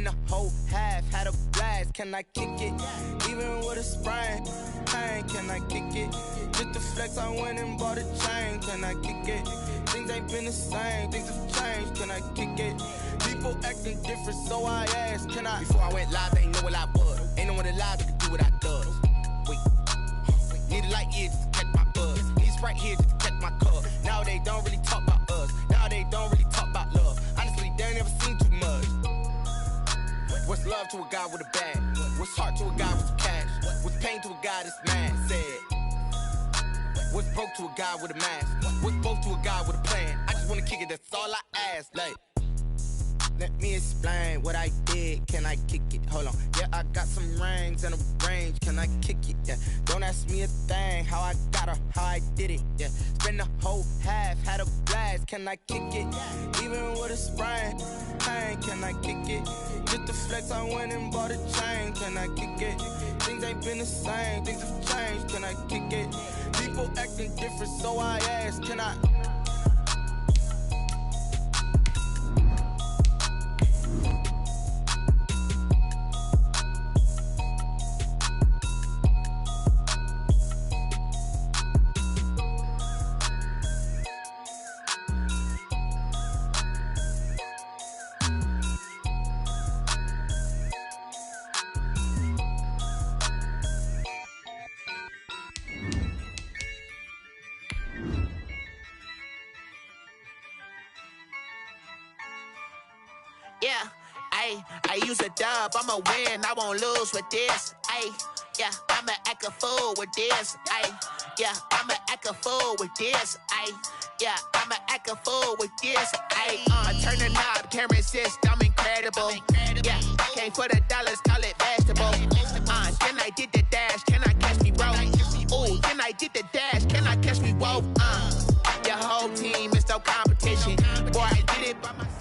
Spend the whole half, had a blast. Can I kick it? Even with a sprain, pain, can I kick it? Just to flex, I went and bought a chain. Can I kick it? Things ain't been the same, things have changed. Can I kick it? People acting different, so I asked, can I? Before I went live, they ain't know what I was. Ain't no one alive that could do what I does. Wait, need a light year just to catch my buzz. Need Sprite here just to catch my cup. Now they don't really talk about us. Now they don't really talk about love. Honestly, they ain't never seen too much. What's love to a guy with a bag? What's heart to a guy with some cash? What's pain to a guy that's mad? Said. What's broke to a guy with a mask? What's both to a guy with a plan? I just wanna kick it, that's all I ask. Like, let me explain what I did. Can I kick it? Hold on. Yeah, I got some rings and a range. Can I kick it? Yeah. Don't ask me a thing. How I got her, how I did it. Yeah. Spend the whole half, had a blast. Can I kick it? Even with a sprain, pain. Can I kick it? Just to flex, I went and bought a chain. Can I kick it? Things ain't been the same. Things have changed. Can I kick it? People acting different, so I asked, can I? Yeah, I use a dub, I'ma win, I won't lose with this. Yeah, I'ma act a fool with this. Yeah, I'ma act a fool with this. Yeah, I'ma act a fool with this. Turn the knob, can't resist, I'm incredible. Yeah, came for the dollars, call it vegetable. Then I did the dash, can I catch me, bro? Ooh, then I did the dash, can I catch me, whoa? Your whole team is no competition. Boy, I did it by myself.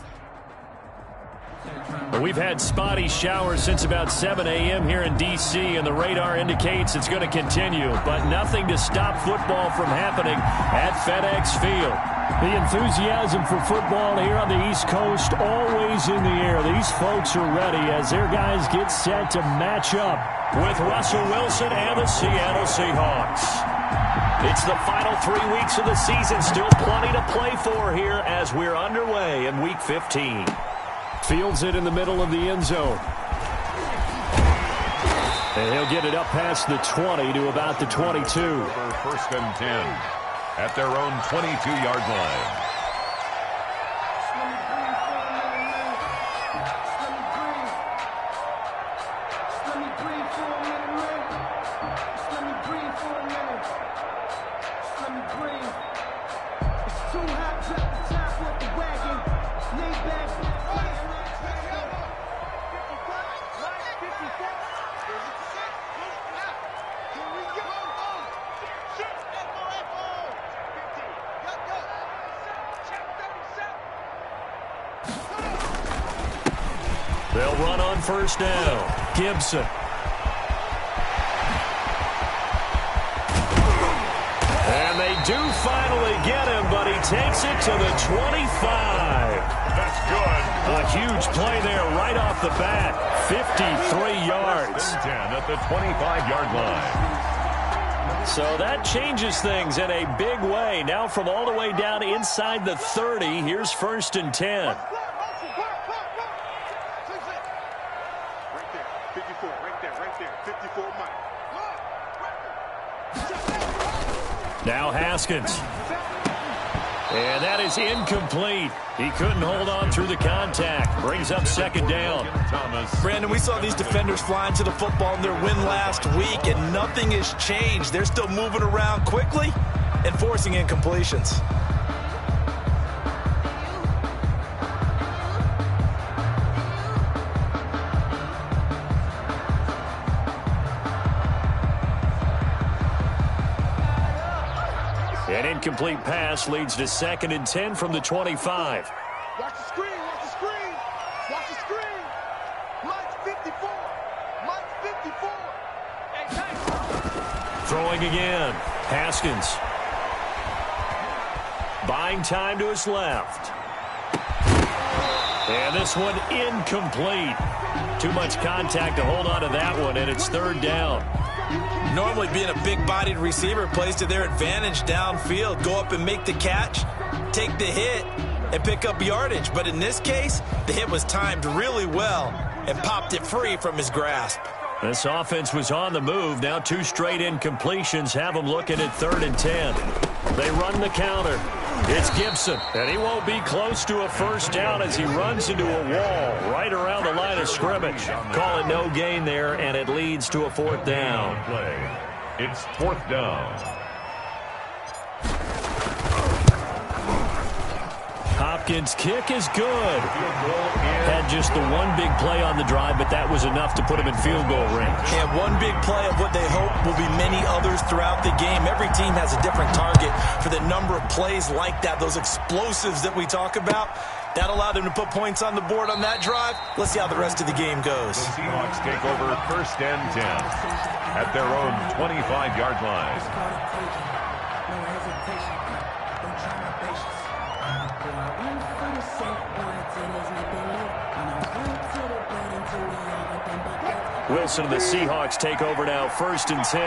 We've had spotty showers since about 7 a.m. here in D.C., and the radar indicates it's going to continue, but nothing to stop football from happening at FedEx Field. The enthusiasm for football here on the East Coast always in the air. These folks are ready as their guys get set to match up with Russell Wilson and the Seattle Seahawks. It's the final 3 weeks of the season, still plenty to play for here as we're underway in Week 15. Fields it in the middle of the end zone. And he'll get it up past the 20 to about the 22. First and 10 at their own 22-yard line. They'll run on first down. Gibson. And they do finally get him, but he takes it to the 25. That's good. A huge play there right off the bat. 53 yards. 10 at the 25-yard line. So that changes things in a big way. Now from all the way down inside the 30, here's first and 10. Now Haskins. And that is incomplete. He couldn't hold on through the contact. Brings up second down. Brandon, we saw these defenders flying to the football in their win last week, and nothing has changed. They're still moving around quickly and forcing incompletions. An incomplete pass leads to second and 10 from the 25. Watch the screen, watch the screen, watch the screen. Mike's 54, Mike's 54. Hey, throwing again. Haskins. Buying time to his left. And this one incomplete. Too much contact to hold on to that one, and it's third down. Normally being a big-bodied receiver plays to their advantage downfield. Go up and make the catch, take the hit, and pick up yardage. But in this case, the hit was timed really well and popped it free from his grasp. This offense was on the move. Now 2 straight incompletions have them looking at 3rd and 10. They run the counter. It's Gibson, and he won't be close to a first down as he runs into a wall right around the line of scrimmage. Call it no gain there, and it leads to a 4th down. It's 4th down. Hopkins' kick is good. Had just the one big play on the drive, but that was enough to put him in field goal range. And one big play of what they hope will be many others throughout the game. Every team has a different target for the number of plays like that, those explosives that we talk about. That allowed them to put points on the board on that drive. Let's see how the rest of the game goes. The Seahawks take over 1st and 10 at their own 25-yard line. Wilson and the Seahawks take over now 1st and 10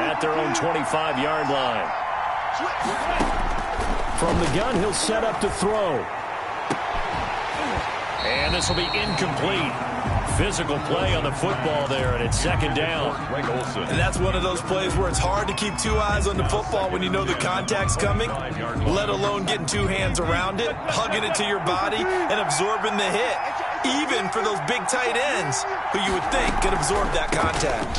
at their own 25-yard line. From the gun, he'll set up to throw. And this will be incomplete. Physical play on the football there, and it's 2nd down. And that's one of those plays where it's hard to keep 2 eyes on the football when you know the contact's coming, let alone getting 2 hands around it, hugging it to your body, and absorbing the hit. Even for those big tight ends who you would think could absorb that contact.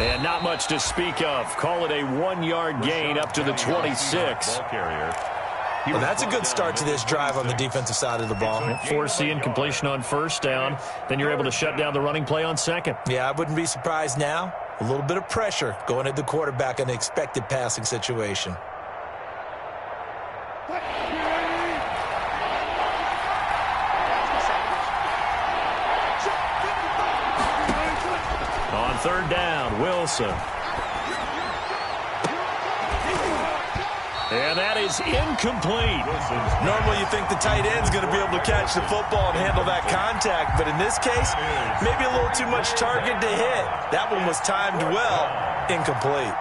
And not much to speak of. Call it a 1-yard gain up to the 26. Well, that's a good start to this drive on the defensive side of the ball. Force the incompletion on 1st down. Then you're able to shut down the running play on 2nd. Yeah, I wouldn't be surprised now. A little bit of pressure going at the quarterback in the expected passing situation. On 3rd down, Wilson. And that is incomplete. Normally you think the tight end's going to be able to catch the football and handle that contact, but in this case, maybe a little too much target to hit. That one was timed well, incomplete.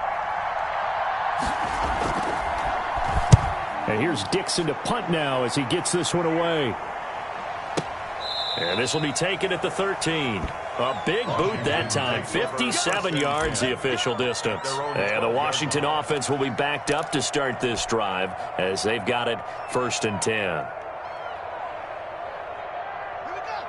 And here's Dixon to punt now as he gets this one away. And this will be taken at the 13. A big boot that time. 57 yards the official distance. And the Washington offense will be backed up to start this drive as they've got it 1st and 10.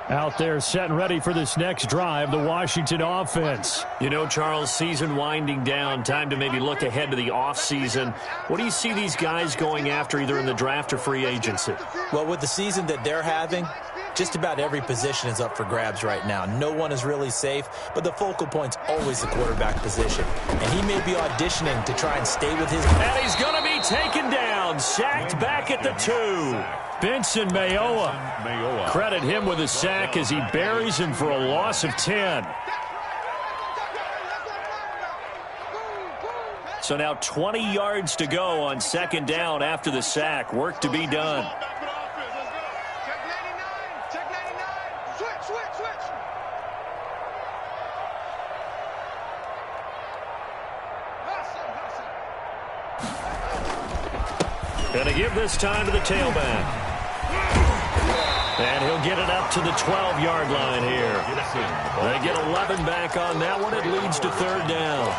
Out there set and ready for this next drive, the Washington offense. You know, Charles, season winding down, time to maybe look ahead to the offseason. What do you see these guys going after either in the draft or free agency? Well, with the season that they're having, just about every position is up for grabs right now. No one is really safe, but the focal point's always the quarterback position. And he may be auditioning to try and stay with his... And he's going to be taken down, sacked back at the 2. Benson Mayowa. Credit him with a sack as he buries him for a loss of 10. So now 20 yards to go on 2nd down after the sack. Work to be done. Going to give this time to the tailback. And he'll get it up to the 12-yard line here. They get 11 back on that one. It leads to 3rd down.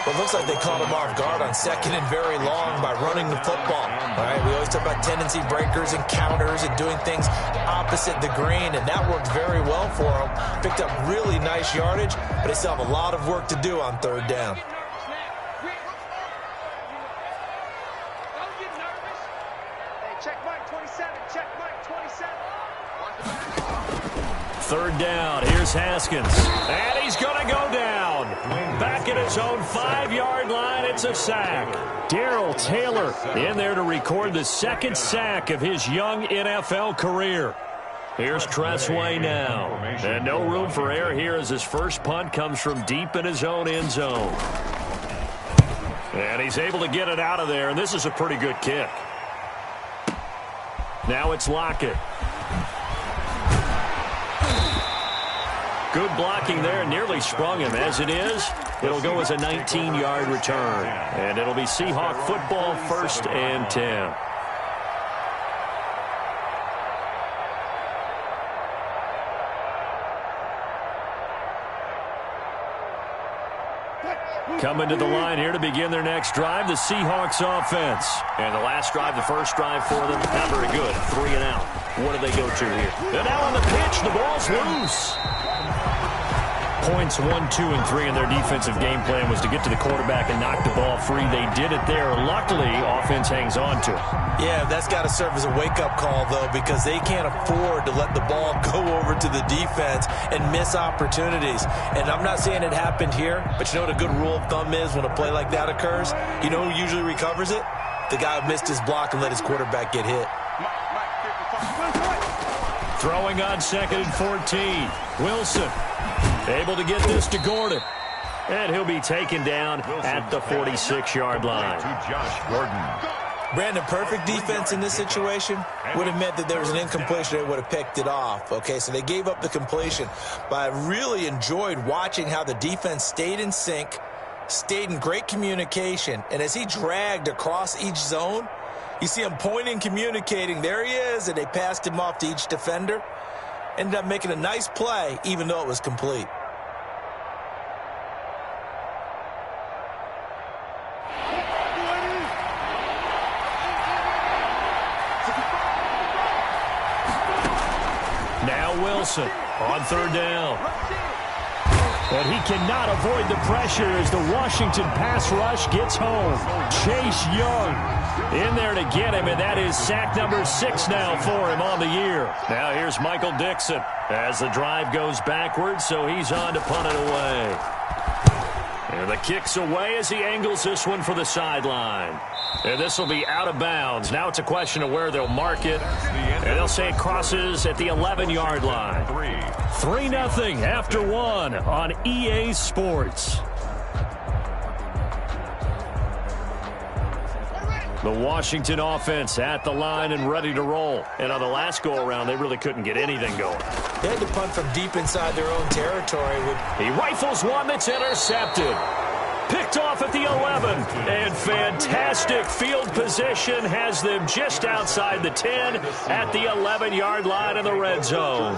Well, it looks like they caught him off guard on 2nd and very long by running the football. All right, we always talk about tendency breakers and counters and doing things opposite the green, and that worked very well for them. Picked up really nice yardage, but they still have a lot of work to do on 3rd down. Third down. Here's Haskins. And he's going to go down. Back at his own 5-yard line. It's a sack. Darrell Taylor in there to record the 2nd sack of his young NFL career. Here's Tressway now. And no room for error here as his first punt comes from deep in his own end zone. And he's able to get it out of there. And this is a pretty good kick. Now it's Lockett. Good blocking there. Nearly sprung him. As it is, it'll go as a 19-yard return. And it'll be Seahawk football, 1st and 10. Coming to the line here to begin their next drive, the Seahawks offense. And the last drive, the first drive for them, not very good. 3 and out. What do they go to here? And now on the pitch, the ball's loose. Points 1, 2, and 3 in their defensive game plan was to get to the quarterback and knock the ball free. They did it there. Luckily, offense hangs on to it. Yeah, that's got to serve as a wake-up call, though, because they can't afford to let the ball go over to the defense and miss opportunities. And I'm not saying it happened here, but you know what a good rule of thumb is when a play like that occurs? You know who usually recovers it? The guy who missed his block and let his quarterback get hit. Throwing on 2nd and 14. Wilson able to get this to Gordon. And he'll be taken down at the 46-yard line. To Josh Gordon. Brandon, perfect defense in this situation would have meant that there was an incompletion. They would have picked it off. Okay, so they gave up the completion. But I really enjoyed watching how the defense stayed in sync, stayed in great communication. And as he dragged across each zone, you see him pointing, communicating. There he is, and they passed him off to each defender. Ended up making a nice play, even though it was complete. Now Wilson on 3rd down. But he cannot avoid the pressure as the Washington pass rush gets home. Chase Young in there to get him, and that is sack number 6 now for him on the year. Now here's Michael Dixon as the drive goes backwards, so he's on to punt it away. And the kick's away as he angles this one for the sideline. And this will be out of bounds. Now it's a question of where they'll mark it. And they'll say it crosses at the 11-yard line. 3-0 after 1 on EA Sports. The Washington offense at the line and ready to roll. And on the last go-around, they really couldn't get anything going. They had to punt from deep inside their own territory. He rifles one that's intercepted. Picked off at the 11. And fantastic field position has them just outside the 10 at the 11-yard line in the red zone.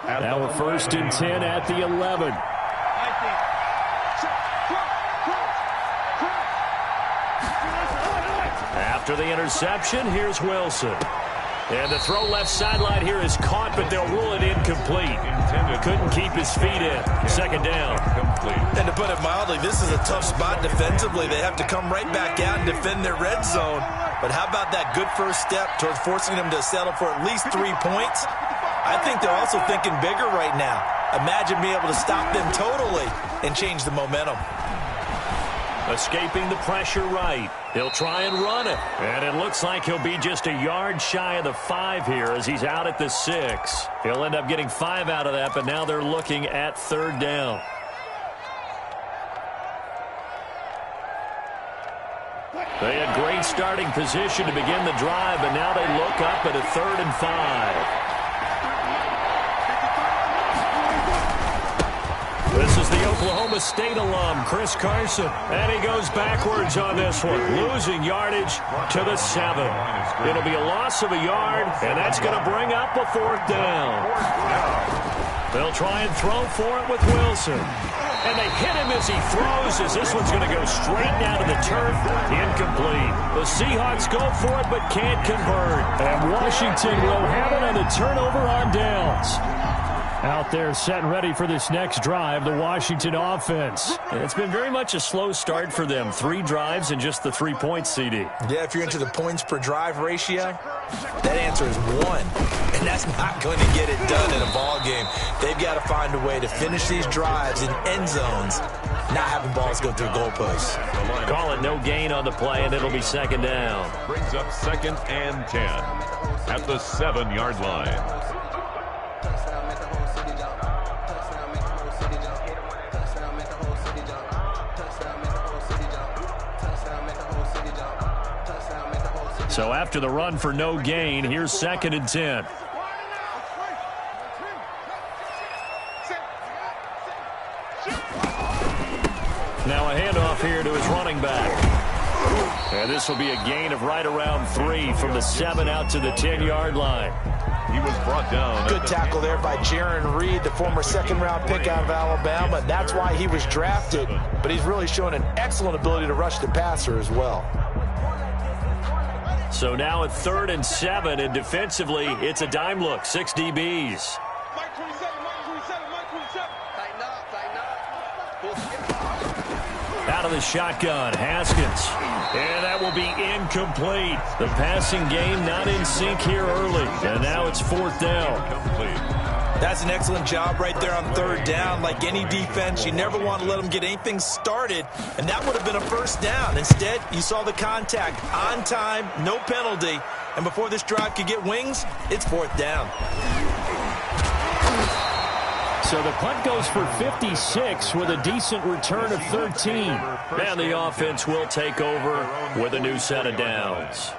Now a 1st and 10 at the 11. After the interception, here's Wilson. And the throw left sideline here is caught, but they'll rule it incomplete. Couldn't keep his feet in. 2nd down. And to put it mildly, this is a tough spot defensively. They have to come right back out and defend their red zone. But how about that good first step towards forcing them to settle for at least 3 points? I think they're also thinking bigger right now. Imagine being able to stop them totally and change the momentum. Escaping the pressure right. He'll try and run it. And it looks like he'll be just a yard shy of the 5 here as he's out at the 6. He'll end up getting 5 out of that, but now they're looking at 3rd down. They had great starting position to begin the drive, but now they look up at a 3rd and 5. This is the Oklahoma State alum, Chris Carson. And he goes backwards on this one, losing yardage to the 7. It'll be a loss of a yard, and that's going to bring up a 4th down. They'll try and throw for it with Wilson. And they hit him as he throws, as this one's going to go straight down to the turf. Incomplete. The Seahawks go for it, but can't convert. And Washington will have it on the turnover on downs. Out there set and ready for this next drive, the Washington offense. And it's been very much a slow start for them. 3 drives and just the 3 points, CD. Yeah, if you're into the points per drive ratio, that answer is 1. And that's not going to get it done in a ball game. They've got to find a way to finish these drives in end zones, not having balls go through goalposts. Call it no gain on the play, and it'll be 2nd down. Brings up 2nd and 10 at the 7-yard line. So after the run for no gain, here's 2nd and 10. Now a handoff here to his running back. And this will be a gain of right around 3 from the 7 out to the 10-yard line. He was brought down. Good tackle there by Jaron Reed, the former second-round pick out of Alabama. That's why he was drafted. But he's really shown an excellent ability to rush the passer as well. So now at 3rd and 7, and defensively, it's a dime look. 6 DBs. Mike 27, Mike 27, Mike 27. Tighten up, tighten up. Out of the shotgun, Haskins. And that will be incomplete. The passing game not in sync here early. And now it's 4th down. That's an excellent job right there on 3rd down. Like any defense, you never want to let them get anything started. And that would have been a 1st down. Instead, you saw the contact on time, no penalty. And before this drive could get wings, it's 4th down. So the punt goes for 56 with a decent return of 13. And the offense will take over with a new set of downs.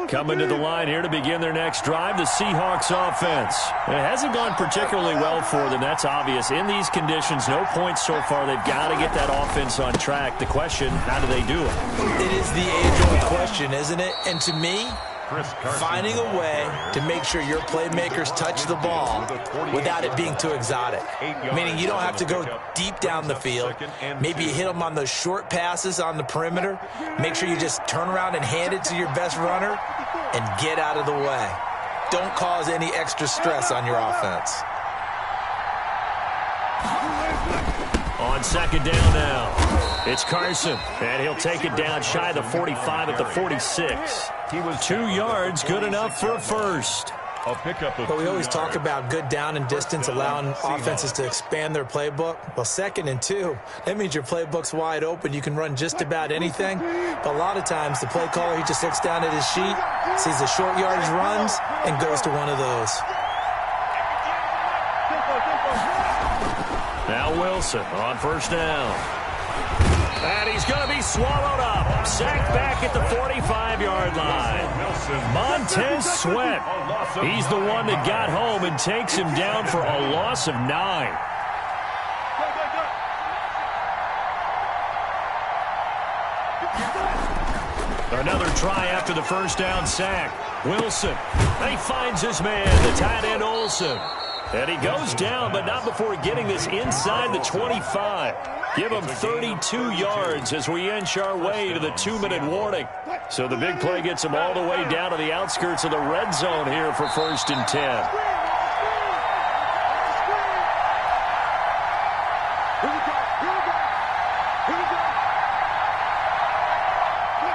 Coming to the line here to begin their next drive, the Seahawks offense. It hasn't gone particularly well for them. That's obvious. In these conditions, no points so far. They've got to get that offense on track. The question, how do they do it? It is the age-old question, isn't it? And to me, finding a way to make sure your playmakers touch the ball without it being too exotic. Meaning you don't have to go deep down the field. Maybe you hit them on those short passes on the perimeter. Make sure you just turn around and hand it to your best runner and get out of the way. Don't cause any extra stress on your offense. On 2nd down now, it's Carson, and he'll take it down shy of the 45 at the 46. He was 2 yards, good enough for a first. But we always talk about good down and distance, allowing offenses to expand their playbook. Well, 2nd and 2, that means your playbook's wide open. You can run just about anything. But a lot of times, the play caller, he just looks down at his sheet, sees the short yardage runs, and goes to one of those. Now Wilson on 1st down. And he's going to be swallowed up. Sacked back at the 45-yard line. Montez Sweat. He's the one that got home and takes him down for a loss of 9. Another try after the 1st down sack. Wilson. He finds his man, the tight end Olsen. And he goes down, but not before getting this inside the 25. Give him 32 yards as we inch our way to the 2-minute warning. So the big play gets him all the way down to the outskirts of the red zone here for 1st and 10.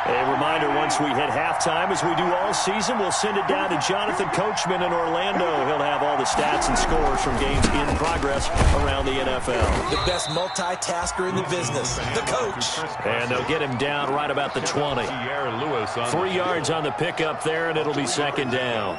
A reminder, once we hit halftime, as we do all season, we'll send it down to Jonathan Coachman in Orlando. He'll have all the stats and scores from games in progress around the NFL. The best multitasker in the business, the coach. And they'll get him down right about the 20. 3 yards on the pickup there, and it'll be 2nd down.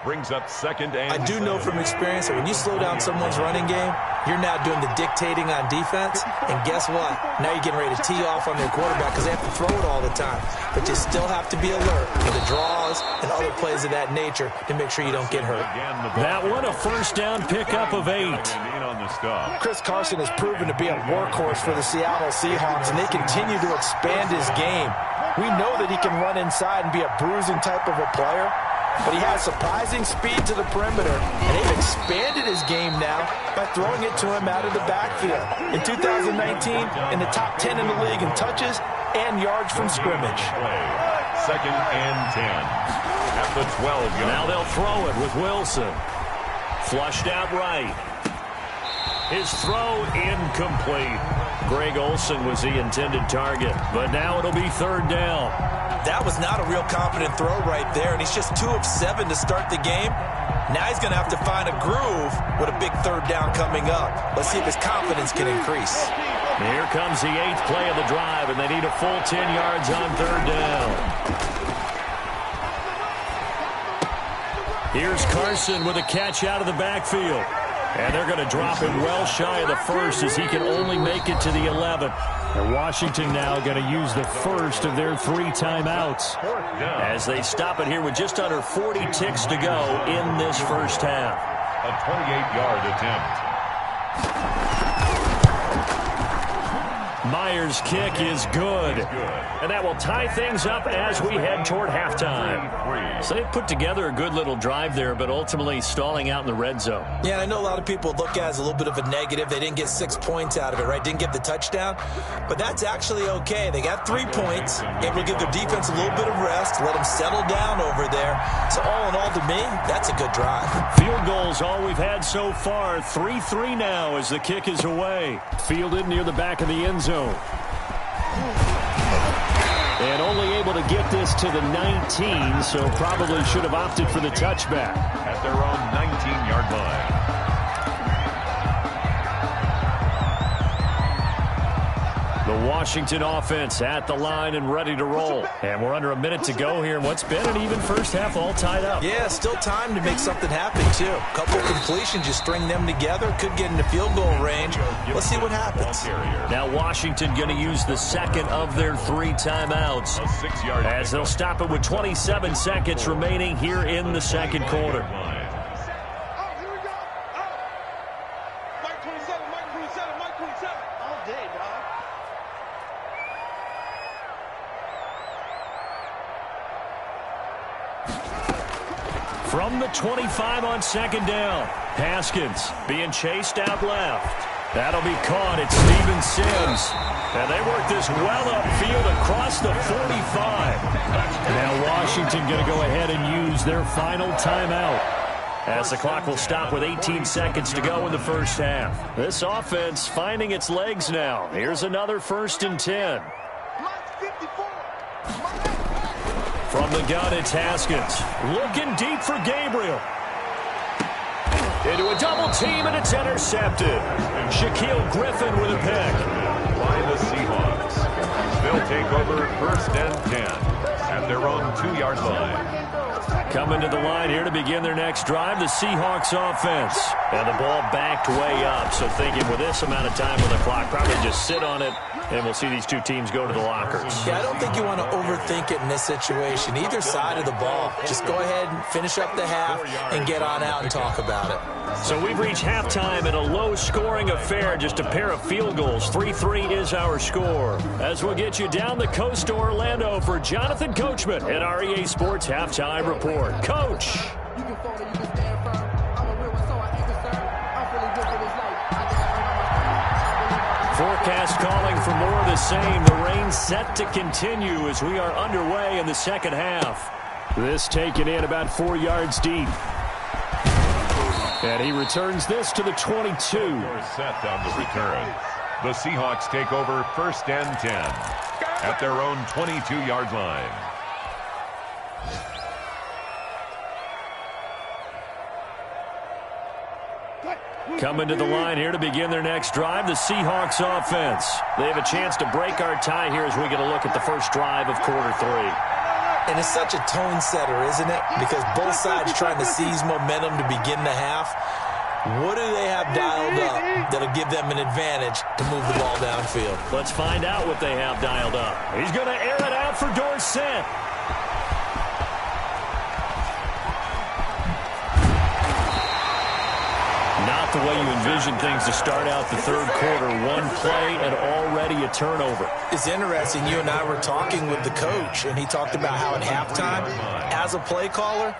Brings up 2nd and I do know from experience that when you slow down someone's running game, you're now doing the dictating on defense. And guess what? Now you're getting ready to tee off on their quarterback because they have to throw it all the time. But you still have to be alert for the draws and other plays of that nature to make sure you don't get hurt. That one, a 1st down pickup of 8. Chris Carson has proven to be a workhorse for the Seattle Seahawks, and they continue to expand his game. We know that he can run inside and be a bruising type of a player. But he has surprising speed to the perimeter, and they've expanded his game now by throwing it to him out of the backfield. In 2019, in the top 10 in the league in touches and yards from scrimmage. 2nd and 10 at the 12-yard. Now they'll throw it with Wilson. Flushed out right. His throw incomplete. Greg Olsen was the intended target, but now it'll be 3rd down. That was not a real confident throw right there, and he's just 2 of 7 to start the game. Now he's going to have to find a groove with a big 3rd down coming up. Let's see if his confidence can increase. Here comes the 8th play of the drive, and they need a full 10 yards on 3rd down. Here's Carson with a catch out of the backfield. And they're going to drop him well shy of the 1st as he can only make it to the 11. And Washington now going to use the first of their 3 timeouts as they stop it here with just under 40 ticks to go in this first half. A 28-yard attempt. Myers' kick is good. And that will tie things up as we head toward halftime. So they put together a good little drive there, but ultimately stalling out in the red zone. Yeah, and I know a lot of people look at it as a little bit of a negative. They didn't get 6 points out of it, right? Didn't get the touchdown. But that's actually okay. They got 3 points, able to give their defense a little bit of rest, let them settle down over there. So all in all, to me, that's a good drive. Field goals all we've had so far. 3-3 now as the kick is away. Fielded near the back of the end zone. And only able to get this to the 19, so probably should have opted for the touchback. At their own 19-yard line. The Washington offense at the line and ready to roll. And we're under a minute to go here in what's been an even first half, all tied up. Yeah, still time to make something happen, too. A couple of completions, you string them together, could get into field goal range. Let's see what happens. Now Washington going to use the second of their 3 timeouts as they'll stop it with 27 seconds remaining here in the second quarter. From the 25 on second down, Haskins being chased out left. That'll be caught. It's Steven Sims. And they work this well upfield across the 45. Now Washington going to go ahead and use their final timeout as the clock will stop with 18 seconds to go in the first half. This offense finding its legs now. Here's another 1st and 10. From the gun, it's Haskins. Looking deep for Gabriel. Into a double team, and it's intercepted. Shaquille Griffin with a pick. By the Seahawks. They'll take over 1st and 10 at their own 2-yard line. Coming to the line here to begin their next drive, the Seahawks offense. And the ball backed way up, so thinking with this amount of time on the clock, probably just sit on it, and we'll see these 2 teams go to the lockers. Yeah, I don't think you want to overthink it in this situation. Either side of the ball. Just go ahead and finish up the half and get on out and talk about it. So we've reached halftime in a low-scoring affair, just a pair of field goals. 3-3 is our score. As we'll get you down the coast to Orlando for Jonathan Coachman at our EA Sports Halftime Report. Coach! Forecast calling for more of the same. The rain set to continue as we are underway in the second half. This taken in about 4 yards deep. And he returns this to the 22. Set on the return. The Seahawks take over 1st and 10 at their own 22-yard line. Coming to the line here to begin their next drive, the Seahawks offense. They have a chance to break our tie here as we get a look at the first drive of quarter 3. And it's such a tone setter, isn't it? Because both sides trying to seize momentum to begin the half. What do they have dialed up that'll give them an advantage to move the ball downfield? Let's find out what they have dialed up. He's going to air it out for Dorsett. Not the way you envision things to start out the third quarter. 1 play and already a turnover. It's interesting. You and I were talking with the coach, and he talked about how at halftime, as a play caller,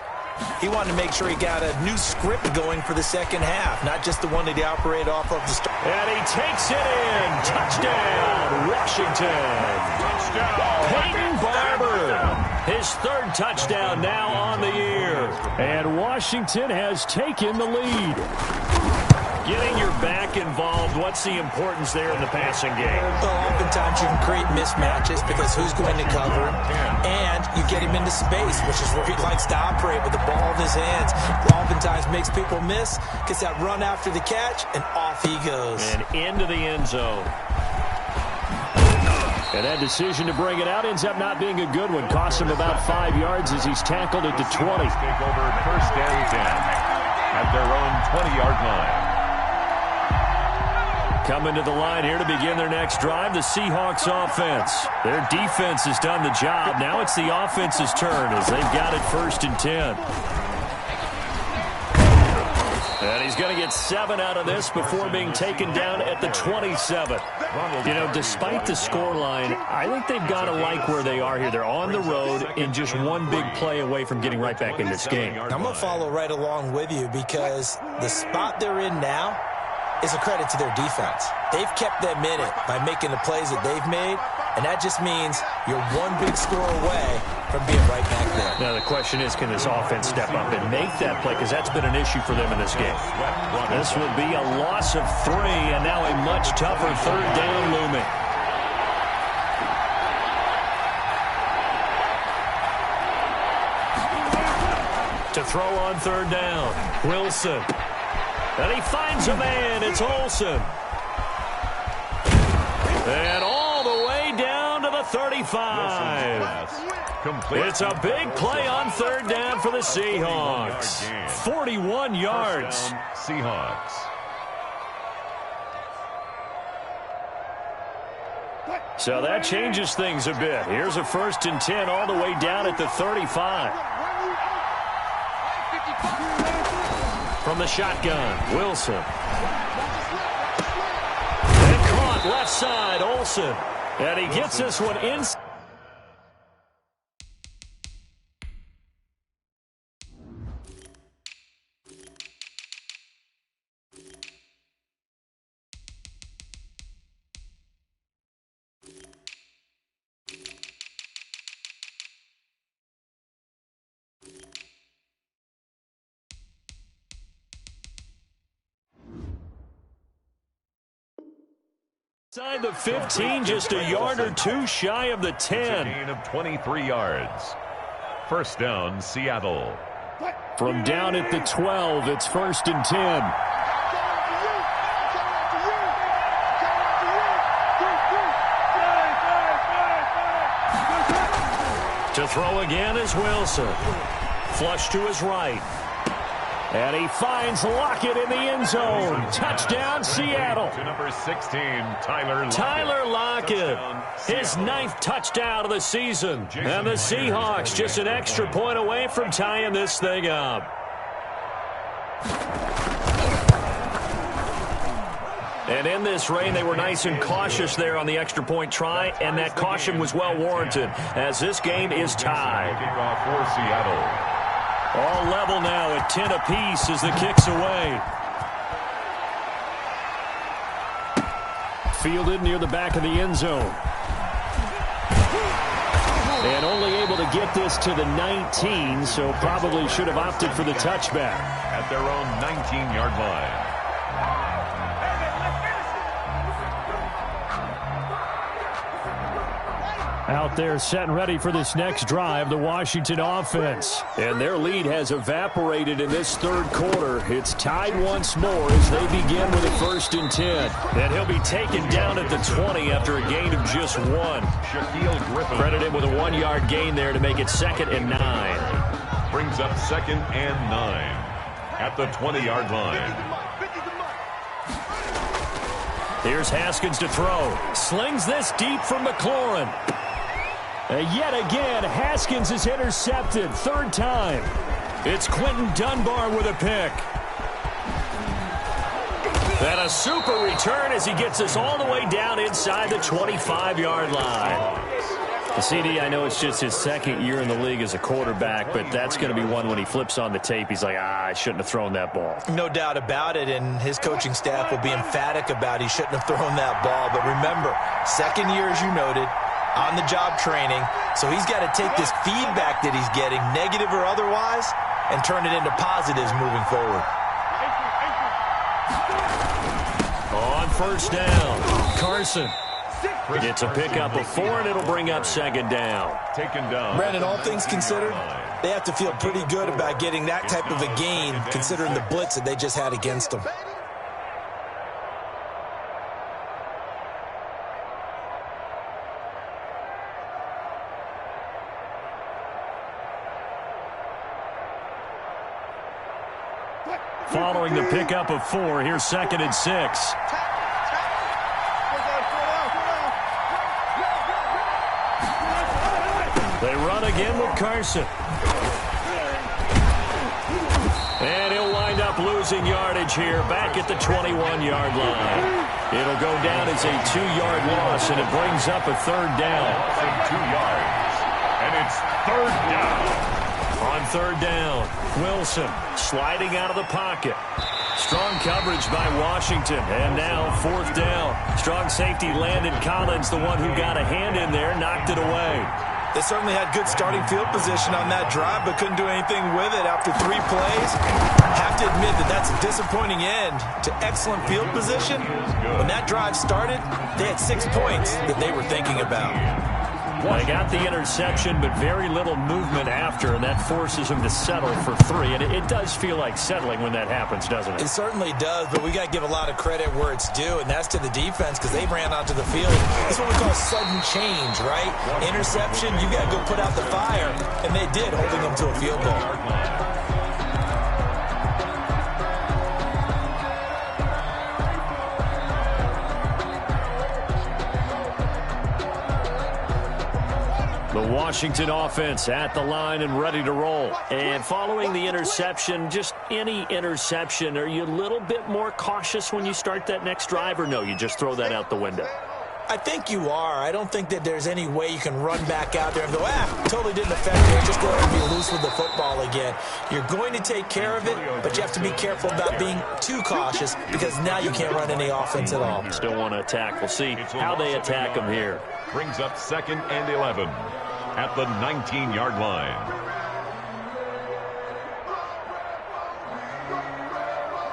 he wanted to make sure he got a new script going for the second half, not just the one that he operated off of the start. And he takes it in. Touchdown, Washington. Touchdown. Peyton Barber. His 3rd touchdown now on the year. And Washington has taken the lead. Getting your back involved, what's the importance there in the passing game? Well, oftentimes you can create mismatches because who's going to cover him, and you get him into space, which is where he likes to operate with the ball in his hands. Oftentimes makes people miss, gets that run after the catch, and off he goes. And into the end zone. And that decision to bring it out ends up not being a good one. Costs him about 5 yards as he's tackled at the 20. Take over 1st and 10 at their own 20-yard line. Coming to the line here to begin their next drive, the Seahawks offense. Their defense has done the job. Now it's the offense's turn as they've got it 1st and 10. And he's going to get 7 out of this before being taken down at the 27. You know, despite the scoreline, I think they've got to like where they are here. They're on the road and just one big play away from getting right back in this game. I'm going to follow right along with you because the spot they're in now is a credit to their defense. They've kept them in it by making the plays that they've made, and that just means you're one big score away from being right back there. Now, the question is, can this offense step up and make that play? Because that's been an issue for them in this game. This will be a loss of 3, and now a much tougher 3rd down looming. To throw on 3rd down, Wilson. And he finds a man. It's Olsen. And all the way down to the 35. It's a big play on 3rd down for the Seahawks. 41 yards. Seahawks. So that changes things a bit. Here's a 1st and 10 all the way down at the 35. From the shotgun, Wilson. And caught left side, Olsen. And he gets this one inside. Inside the 15, just a yard or 2 shy of the 10. A gain of 23 yards. 1st down, Seattle. From down at the 12, it's 1st and 10. To throw again is Wilson. Flush to his right. And he finds Lockett in the end zone. Touchdown, Seattle. To number 16, Tyler Lockett. Tyler Lockett, his 9th touchdown of the season. And the Seahawks just an extra point away from tying this thing up. And in this rain, they were nice and cautious there on the extra point try, and that caution was well warranted as this game is tied. Kickoff for Seattle. All level now at 10 apiece as the kick's away. Fielded near the back of the end zone. And only able to get this to the 19, so probably should have opted for the touchback. At their own 19-yard line. Out there set and ready for this next drive, the Washington offense. And their lead has evaporated in this 3rd quarter. It's tied once more as they begin with a 1st and 10. And he'll be taken down at the 20 after a gain of just 1. Shaquille Griffin. Credit him with a 1-yard gain there to make it 2nd and 9. Brings up 2nd and 9 at the 20-yard line. Here's Haskins to throw. Slings this deep from McLaurin. Yet again, Haskins is intercepted. 3rd time. It's Quentin Dunbar with a pick. And a super return as he gets us all the way down inside the 25-yard line. The CD, I know it's just his 2nd year in the league as a quarterback, but that's going to be one when he flips on the tape. He's like, I shouldn't have thrown that ball. No doubt about it, and his coaching staff will be emphatic about he shouldn't have thrown that ball. But remember, 2nd year, as you noted, on-the-job training, so he's got to take this feedback that he's getting, negative or otherwise, and turn it into positives moving forward. On 1st down, Carson. It's a pickup of 4, and it'll bring up 2nd down. Taken down. Brandon, all things considered, they have to feel pretty good about getting that type of a gain, considering the blitz that they just had against them. Following the pickup of 4, here's 2nd and 6. They run again with Carson. And he'll wind up losing yardage here back at the 21-yard line. It'll go down as a 2-yard loss, and it brings up a third down. 2 yards. And it's third down. On third down, Wilson sliding out of the pocket. Strong coverage by Washington, and now fourth down. Strong safety Landon Collins, the one who got a hand in there, knocked it away. They certainly had good starting field position on that drive, but couldn't do anything with it after 3 plays. Have to admit that that's a disappointing end to excellent field position. When that drive started, they had 6 points that they were thinking about. They got the interception, but very little movement after, and that forces them to settle for 3. And it does feel like settling when that happens, doesn't it? It certainly does, but we got to give a lot of credit where it's due, and that's to the defense because they ran onto the field. That's what we call sudden change, right? Interception, you got to go put out the fire, and they did, holding them to a field goal. The Washington offense at the line and ready to roll. And following the interception, just any interception, are you a little bit more cautious when you start that next drive, or no, you just throw that out the window? I think you are. I don't think that there's any way you can run back out there and go, totally didn't affect me. Just go ahead and be loose with the football again. You're going to take care of it, but you have to be careful about being too cautious because now you can't run any offense at all. Still want to attack. We'll see how they attack them here. Brings up 2nd and 11 at the 19-yard line.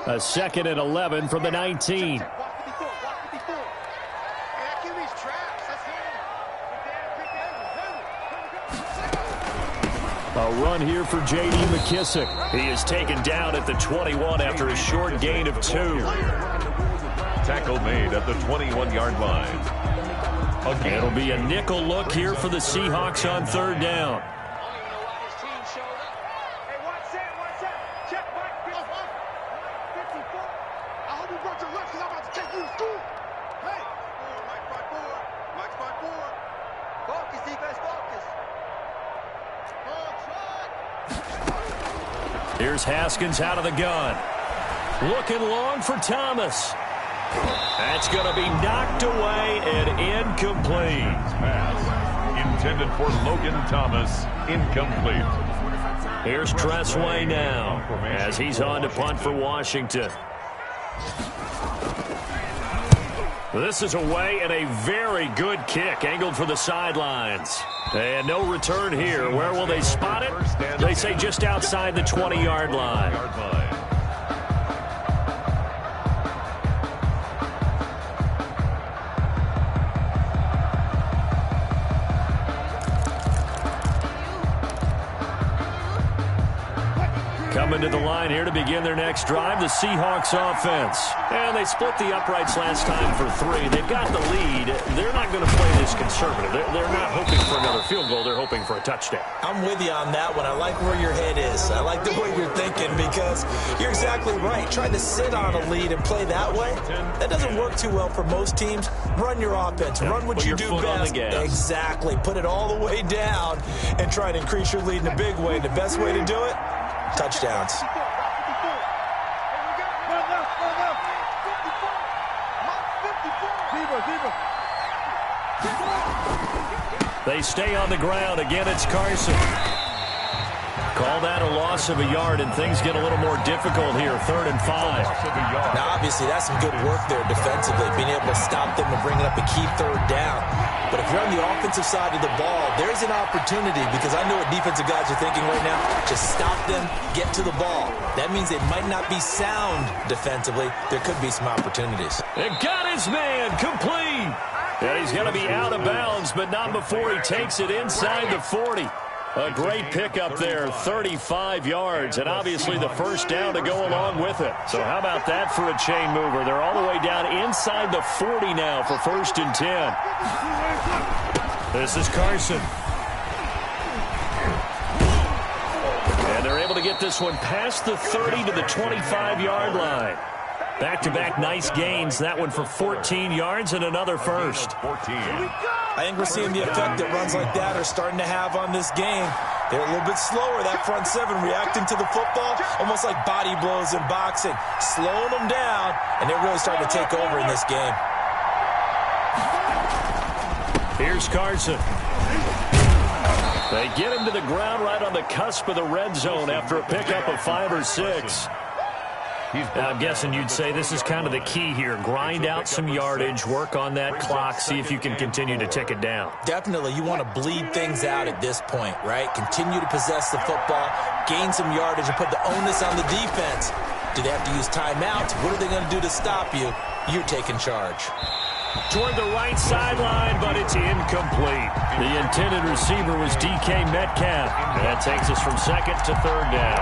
A 2nd and 11 from the 19. A run here for J.D. McKissick. He is taken down at the 21 after a short gain of 2. Tackle made at the 21-yard line. Again. It'll be a nickel look here for the Seahawks on third down. Here's Haskins out of the gun. Looking long for Thomas. That's going to be knocked away and incomplete. Pass intended for Logan Thomas, incomplete. Here's Tressway now as he's on to punt for Washington. This is away and a very good kick angled for the sidelines. And no return here. Where will they spot it? They say just outside the 20-yard line. Coming to the line here to begin their next drive, the Seahawks offense. And they split the uprights last time for 3. They've got the lead. They're not going to play this conservative. They're not hoping for another field goal. They're hoping for a touchdown. I'm with you on that one. I like where your head is. I like the way you're thinking because you're exactly right. Trying to sit on a lead and play that way, that doesn't work too well for most teams. Run your offense. Run what you do best. Exactly. Put it all the way down and try to increase your lead in a big way. The best way to do it? Touchdowns. They stay on the ground. Again, it's Carson. Call that a loss of a yard, and things get a little more difficult here. 3rd and 5. Now, obviously, that's some good work there defensively, being able to stop them and bring it up a key 3rd down. But if you're on the offensive side of the ball, there's an opportunity because I know what defensive guys are thinking right now. Just stop them, get to the ball. That means they might not be sound defensively. There could be some opportunities. It got his man complete. And he's going to be out of bounds, but not before he takes it inside the 40. A great pickup there, 35 yards, and obviously the first down to go along with it. So how about that for a chain mover? They're all the way down inside the 40 now for 1st and 10. This is Carson. And they're able to get this one past the 30 to the 25-yard line. Back-to-back nice gains. That one for 14 yards and another first. 14. I think we're seeing the effect that runs like that are starting to have on this game. They're a little bit slower, that front seven, reacting to the football, almost like body blows in boxing, slowing them down, and they're really starting to take over in this game. Here's Carson. They get him to the ground right on the cusp of the red zone after a pickup of 5 or 6. I'm guessing you'd say this is kind of the key here. Grind out some yardage, work on that clock, see if you can continue to tick it down. Definitely, you want to bleed things out at this point, right? Continue to possess the football, gain some yardage, and put the onus on the defense. Do they have to use timeouts? What are they going to do to stop you? You're taking charge. Toward the right sideline, but it's incomplete. The intended receiver was DK Metcalf. That takes us from second to third down.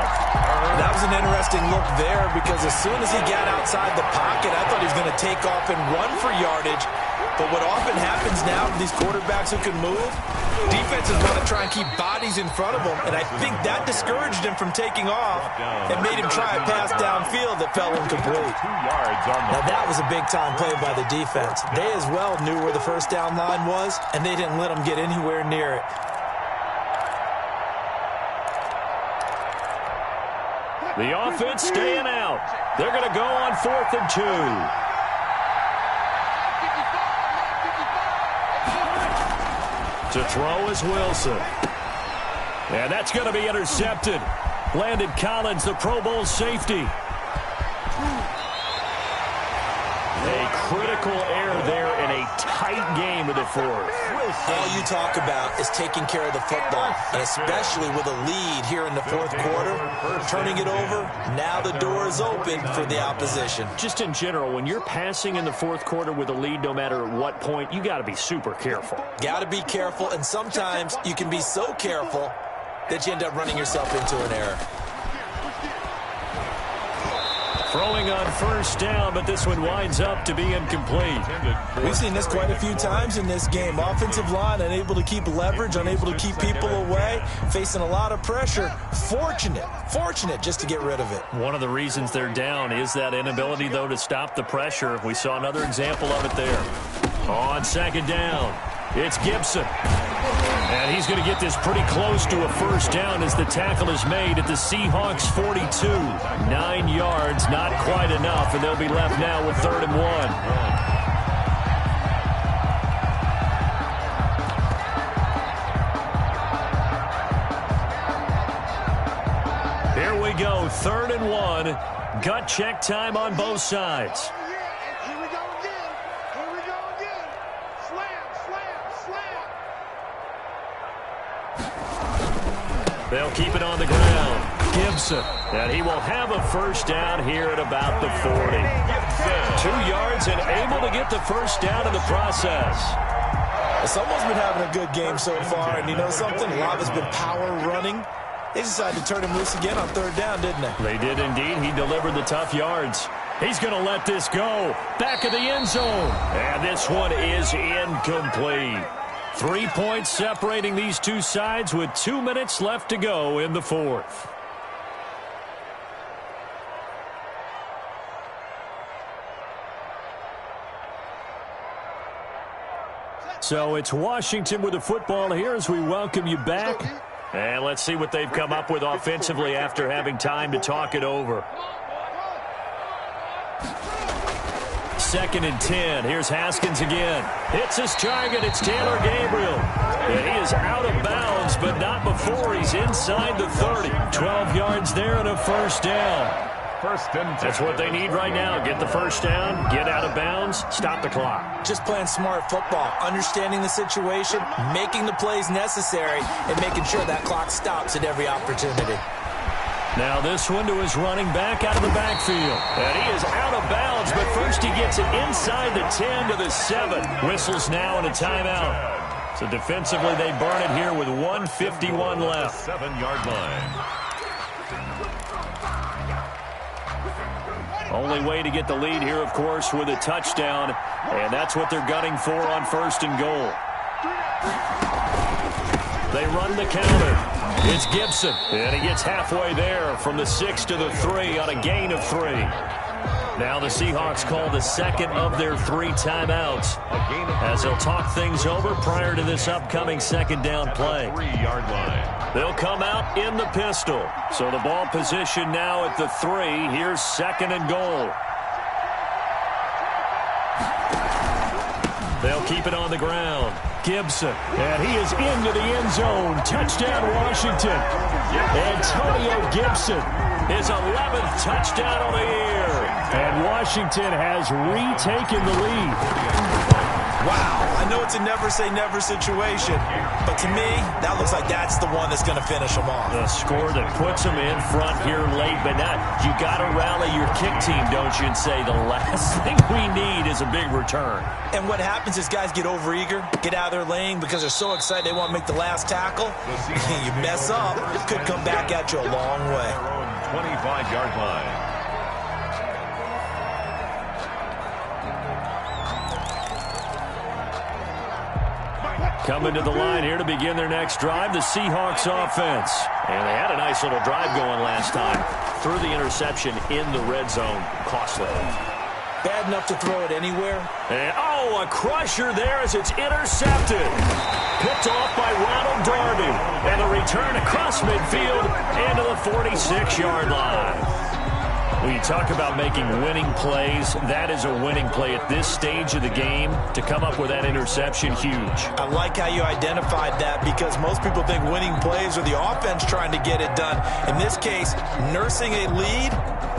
That was an interesting look there because as soon as he got outside the pocket, I thought he was going to take off and run for yardage. But what often happens now with these quarterbacks who can move, defenses want to try and keep bodies in front of them, and I think that discouraged him from taking off and made him try a pass downfield that fell incomplete. Now that was a big-time play by the defense. They as well knew where the first down line was, and they didn't let him get anywhere near it. The offense staying out. They're going to go on 4th and 2. To throw is Wilson. And that's going to be intercepted. Landon Collins, the Pro Bowl safety. A critical error there in a tight game of the fourth. All you talk about is taking care of the football, and especially with a lead here in the fourth quarter, turning it over, now the door is open for the opposition. Just in general, when you're passing in the fourth quarter with a lead, no matter at what point, you got to be super careful. Got to be careful, and sometimes you can be so careful that you end up running yourself into an error. Throwing on first down, but this one winds up to be incomplete. We've seen this quite a few times in this game. Offensive line unable to keep leverage, unable to keep people away, facing a lot of pressure. Fortunate just to get rid of it. One of the reasons they're down is that inability, though, to stop the pressure. We saw another example of it there. On second down, it's Gibson. And he's going to get this pretty close to a first down as the tackle is made at the Seahawks 42. 9 yards, not quite enough, and they'll be left now with 3rd and 1. Here we go, 3rd and 1. Gut check time on both sides. They'll keep it on the ground. Gibson. And he will have a first down here at about the 40. 2 yards and able to get the first down in the process. Someone's been having a good game so far, and you know something? A lot has been power running. They decided to turn him loose again on 3rd down, didn't they? They did indeed. He delivered the tough yards. He's going to let this go. Back of the end zone. And this one is incomplete. 3 points separating these two sides with 2 minutes left to go in the fourth. So it's Washington with the football here as we welcome you back. And let's see what they've come up with offensively after having time to talk it over. 2nd and 10. Here's Haskins again. Hits his target. It's Taylor Gabriel. And he is out of bounds, but not before he's inside the 30. 12 yards there and a first down. 1st and 10. That's what they need right now. Get the first down, get out of bounds, stop the clock. Just playing smart football, understanding the situation, making the plays necessary, and making sure that clock stops at every opportunity. Now this one to his running back out of the backfield. And he is out of bounds, but first he gets it inside the 10 to the 7. Whistles now and a timeout. So defensively they burn it here with 1:51 left. 7-yard line. Only way to get the lead here, of course, with a touchdown. And that's what they're gunning for on 1st and goal. They run the counter. It's Gibson, and he gets halfway there from the 6 to the 3 on a gain of 3. Now the Seahawks call the second of their 3 timeouts as they'll talk things over prior to this upcoming second down play. 3-yard line. They'll come out in the pistol. So the ball position now at the 3. Here's second and goal. They'll keep it on the ground. Gibson, and he is into the end zone. Touchdown, Washington. Antonio Gibson, his 11th touchdown on the year. And Washington has retaken the lead. Wow, I know it's a never-say-never situation, but to me, that looks like that's the one that's going to finish them off. The score that puts them in front here late, but now you got to rally your kick team, don't you, and say the last thing we need is a big return. And what happens is guys get overeager, get out of their lane because they're so excited they want to make the last tackle. You mess up, it could come back at you a long way. 25-yard line. Coming to the line here to begin their next drive, the Seahawks offense. And they had a nice little drive going last time. Threw the interception in the red zone. Costly. Bad enough to throw it anywhere. And, a crusher there as it's intercepted. Picked off by Ronald Darby. And the return across midfield into the 46-yard line. When you talk about making winning plays, that is a winning play at this stage of the game. To come up with that interception, huge. I like how you identified that because most people think winning plays are the offense trying to get it done. In this case, nursing a lead,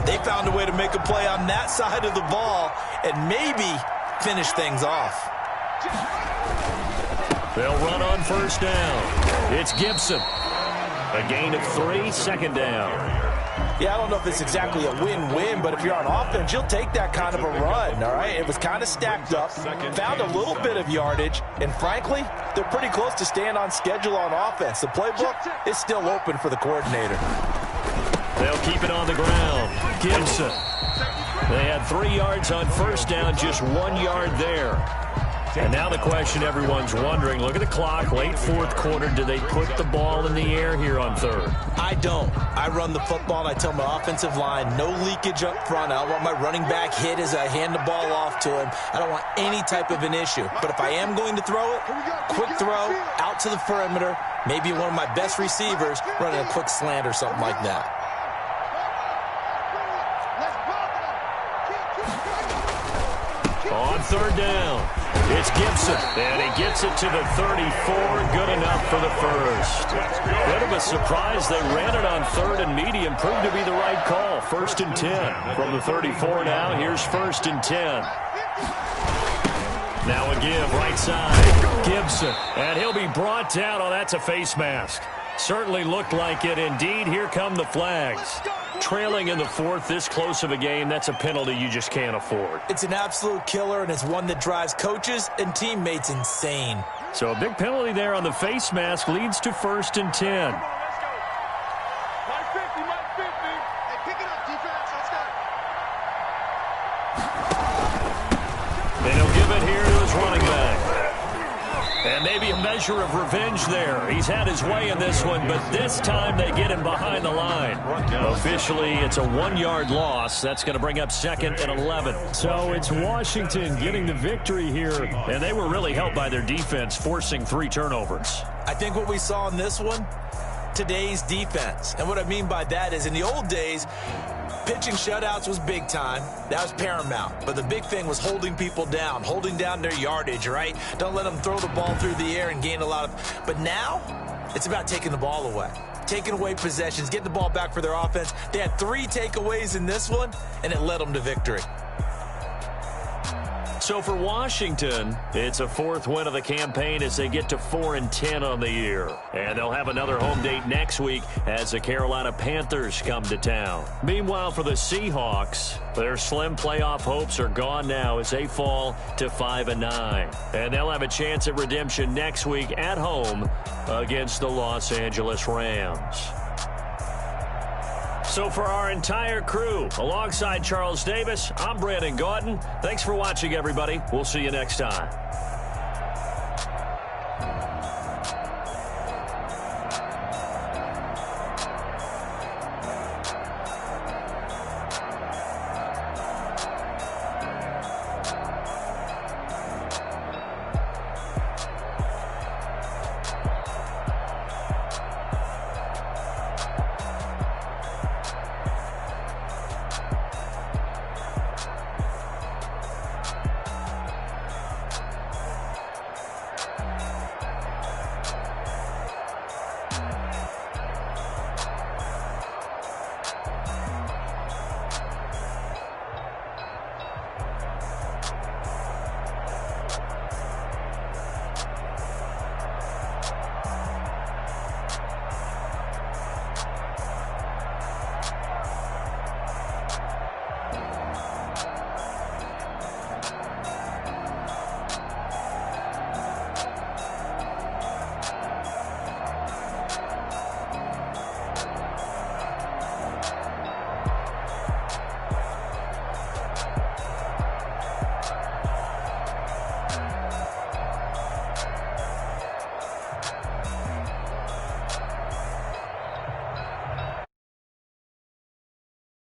they found a way to make a play on that side of the ball and maybe finish things off. They'll run on first down. It's Gibson. A gain of 3, second down. Yeah, I don't know if it's exactly a win-win, but if you're on offense, you'll take that kind of a run, all right? It was kind of stacked up, found a little bit of yardage, and frankly, they're pretty close to staying on schedule on offense. The playbook is still open for the coordinator. They'll keep it on the ground. Gibson. They had 3 yards on first down, just 1 yard there. And now the question everyone's wondering, look at the clock, late fourth quarter, do they put the ball in the air here on third? I don't. I run the football, and I tell my offensive line, no leakage up front. I don't want my running back hit as I hand the ball off to him. I don't want any type of an issue. But if I am going to throw it, quick throw, out to the perimeter, maybe one of my best receivers running a quick slant or something like that. On third down, it's Gibson, and he gets it to the 34, good enough for the first. Bit of a surprise, they ran it on third and medium, proved to be the right call. 1st and 10 from the 34 now, here's 1st and 10. Now a give, right side, Gibson, and he'll be brought down. Oh, that's a face mask. Certainly looked like it. Indeed, here come the flags. Trailing in the 4th, this close of a game, that's a penalty you just can't afford. It's an absolute killer, and it's one that drives coaches and teammates insane. So a big penalty there on the face mask leads to 1st and 10. And he'll give it here to his running back. And maybe a measure of revenge there. He's had his way in this one, but this time they get him behind the line. Officially, it's a 1-yard loss. That's going to bring up 2nd and 11. So it's Washington getting the victory here, and they were really helped by their defense, forcing 3 turnovers. I think what we saw in this one, today's defense. And what I mean by that is in the old days, pitching shutouts was big time. That was paramount. But the big thing was holding people down, holding down their yardage, right? Don't let them throw the ball through the air and gain a lot of... But now, it's about taking the ball away. Taking away possessions, getting the ball back for their offense. They had 3 takeaways in this one, and it led them to victory. So for Washington, it's a 4th win of the campaign as they get to 4-10 on the year. And they'll have another home date next week as the Carolina Panthers come to town. Meanwhile, for the Seahawks, their slim playoff hopes are gone now as they fall to 5-9. And they'll have a chance at redemption next week at home against the Los Angeles Rams. So for our entire crew, alongside Charles Davis, I'm Brandon Gaudin. Thanks for watching, everybody. We'll see you next time.